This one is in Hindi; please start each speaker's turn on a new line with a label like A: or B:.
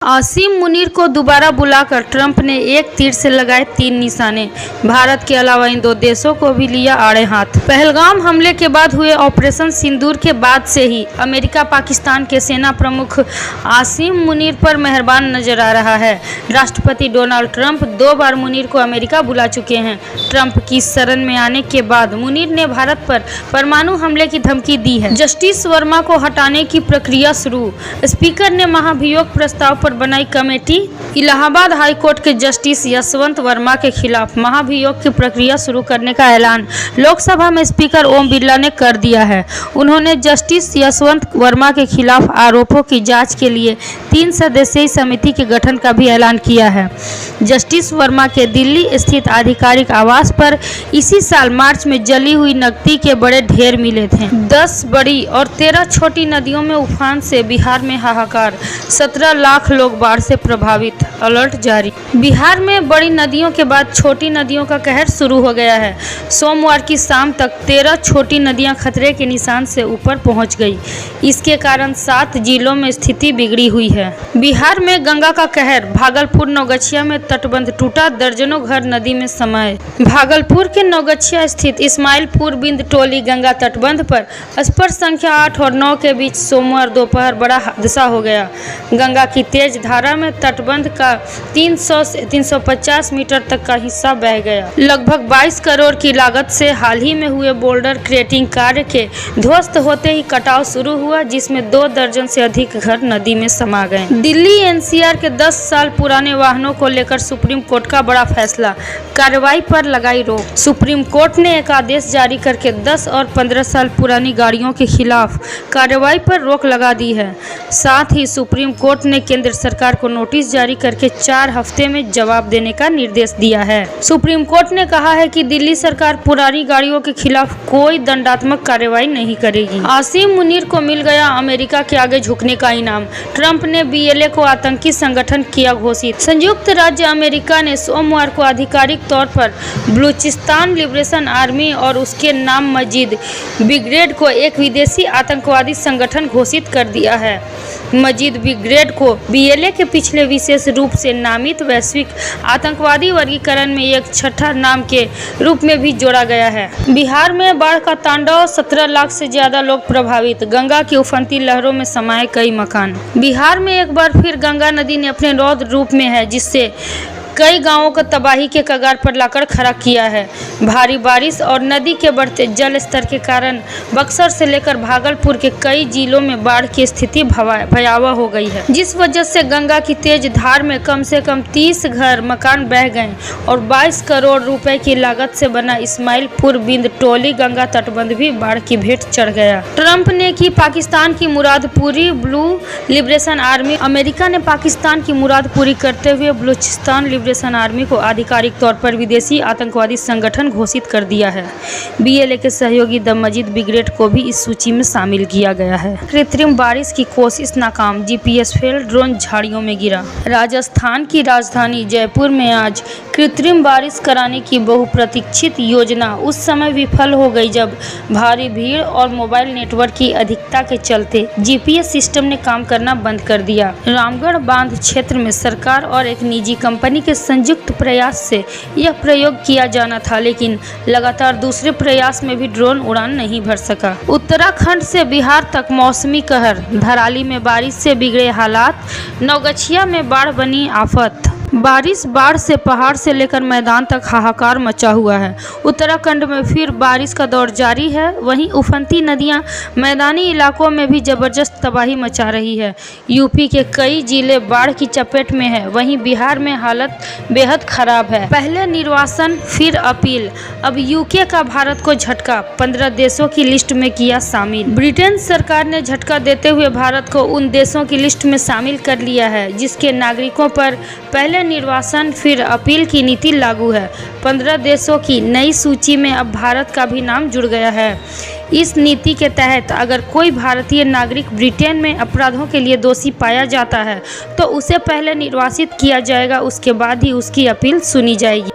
A: आसिम मुनीर को दोबारा बुलाकर ट्रंप ने एक तीर से लगाए 3 निशाने। भारत के अलावा इन 2 देशों को भी लिया आड़े हाथ। पहलगाम हमले के बाद हुए ऑपरेशन सिंदूर के बाद से ही अमेरिका पाकिस्तान के सेना प्रमुख आसिम मुनीर पर मेहरबान नजर आ रहा है। राष्ट्रपति डोनाल्ड ट्रंप 2 बार मुनीर को अमेरिका बुला चुके हैं। ट्रंप की शरण में आने के बाद मुनीर ने भारत पर परमाणु हमले की धमकी दी है। जस्टिस वर्मा को हटाने की प्रक्रिया शुरू। स्पीकर ने महाभियोग प्रस्ताव पर बनाई कमेटी। इलाहाबाद हाईकोर्ट के जस्टिस यशवंत वर्मा के खिलाफ महाभियोग की प्रक्रिया शुरू करने का ऐलान लोकसभा में स्पीकर ओम बिरला ने कर दिया है। उन्होंने जस्टिस यशवंत वर्मा के खिलाफ आरोपों की जांच के लिए 3 सदस्यीय समिति के गठन का भी ऐलान किया है। जस्टिस वर्मा के दिल्ली स्थित आधिकारिक आवास पर इसी साल मार्च में जली हुई नकदी के बड़े ढेर मिले थे। 10 बड़ी और 13 छोटी नदियों में उफान से बिहार में हाहाकार। 17 लाख लोग बाढ़ से प्रभावित, अलर्ट जारी। बिहार में बड़ी नदियों के बाद छोटी नदियों का कहर शुरू हो गया है। सोमवार की शाम तक 13 छोटी नदियां खतरे के निशान से ऊपर पहुंच गई। इसके कारण 7 जिलों में स्थिति बिगड़ी हुई है। बिहार में गंगा का कहर। भागलपुर नौगछिया में तटबंध टूटा, दर्जनों घर नदी में समाये। भागलपुर के नौगछिया स्थित इस्माइलपुर बिंद टोली गंगा तटबंध पर स्पर्श संख्या 8 और 9 के बीच सोमवार दोपहर बड़ा हादसा हो गया। गंगा की तेज धारा में तटबंध का 300 से 350 मीटर तक का हिस्सा बह गया। लगभग 22 करोड़ की लागत से हाल ही में हुए बोल्डर क्रेटिंग कार्य के ध्वस्त होते ही कटाव शुरू हुआ, जिसमें 2 दर्जन से अधिक घर नदी में समा गए। दिल्ली एनसीआर के 10 साल पुराने वाहनों को लेकर सुप्रीम कोर्ट का बड़ा फैसला। कार्रवाई पर लगाई रोक। सुप्रीम कोर्ट ने एक आदेश जारी करके 10 और 15 साल पुरानी गाड़ियों के खिलाफ कार्रवाई पर रोक लगा दी है। साथ ही सुप्रीम कोर्ट ने केंद्र सरकार को नोटिस जारी करके 4 हफ्ते में जवाब देने का निर्देश दिया है। सुप्रीम कोर्ट ने कहा है कि दिल्ली सरकार पुरानी गाड़ियों के खिलाफ कोई दंडात्मक कार्रवाई नहीं करेगी। आसिम मुनीर को मिल गया अमेरिका के आगे झुकने का इनाम। ट्रंप ने बीएलए को आतंकी संगठन किया घोषित। संयुक्त राज्य अमेरिका ने सोमवार को आधिकारिक तौर पर बलूचिस्तान लिबरेशन आर्मी और उसके नाम मजीद ब्रिगेड को एक विदेशी आतंकवादी संगठन घोषित कर दिया है। मजीद ब्रिगेड को बीएलए के पिछले विशेष रूप से नामित वैश्विक आतंकवादी वर्गीकरण में एक छठा नाम के रूप में भी जोड़ा गया है। बिहार में बाढ़ का तांडव। 17 लाख से ज्यादा लोग प्रभावित। गंगा की उफनती लहरों में समाये कई मकान। बिहार में एक बार फिर गंगा नदी ने अपने रौद्र रूप में है, जिससे कई गांवों को तबाही के कगार पर लाकर खड़ा किया है। भारी बारिश और नदी के बढ़ते जल स्तर के कारण बक्सर से लेकर भागलपुर के कई जिलों में बाढ़ की स्थिति भयावह हो गई है, जिस वजह से गंगा की तेज धार में कम से कम 30 घर मकान बह गए और 22 करोड़ रुपए की लागत से बना इस्माइलपुर बिंद टोली गंगा तटबंध भी बाढ़ की भेंट चढ़ गया। ट्रंप ने की पाकिस्तान की मुराद पूरी। Blue liberation army. अमेरिका ने पाकिस्तान की मुराद पूरी करते हुए बलूचिस्तान लिबरेशन आर्मी को आधिकारिक तौर पर विदेशी आतंकवादी संगठन घोषित कर दिया है। बीएलए के सहयोगी द मजीद ब्रिगेड को भी इस सूची में शामिल किया गया है। कृत्रिम बारिश की कोशिश नाकाम। जीपीएस फेल, ड्रोन झाड़ियों में गिरा। राजस्थान की राजधानी जयपुर में आज कृत्रिम बारिश कराने की बहुप्रतीक्षित योजना उस समय विफल हो गई जब भारी भीड़ और मोबाइल नेटवर्क की अधिकता के चलते जीपीएस सिस्टम ने काम करना बंद कर दिया। रामगढ़ बांध क्षेत्र में सरकार और एक निजी कंपनी के संयुक्त प्रयास से यह प्रयोग किया जाना था, लेकिन लगातार दूसरे प्रयास में भी ड्रोन उड़ान नहीं भर सका। उत्तराखंड से बिहार तक मौसमी कहर। धराली में बारिश से बिगड़े हालात। नौगछिया में बाढ़ बनी आफत। बाढ़ से पहाड़ से लेकर मैदान तक हाहाकार मचा हुआ है। उत्तराखंड में फिर बारिश का दौर जारी है। वहीं उफनती नदियां मैदानी इलाकों में भी जबरदस्त तबाही मचा रही है। यूपी के कई जिले बाढ़ की चपेट में है। वहीं बिहार में हालत बेहद खराब है। पहले निर्वासन फिर अपील। अब यूके का भारत को झटका। 15 देशों की लिस्ट में किया शामिल। ब्रिटेन सरकार ने झटका देते हुए भारत को उन देशों की लिस्ट में शामिल कर लिया है जिसके नागरिकों पर पहले निर्वासन फिर अपील की नीति लागू है। 15 देशों की नई सूची में अब भारत का भी नाम जुड़ गया है। इस नीति के तहत अगर कोई भारतीय नागरिक ब्रिटेन में अपराधों के लिए दोषी पाया जाता है तो उसे पहले निर्वासित किया जाएगा, उसके बाद ही उसकी अपील सुनी जाएगी।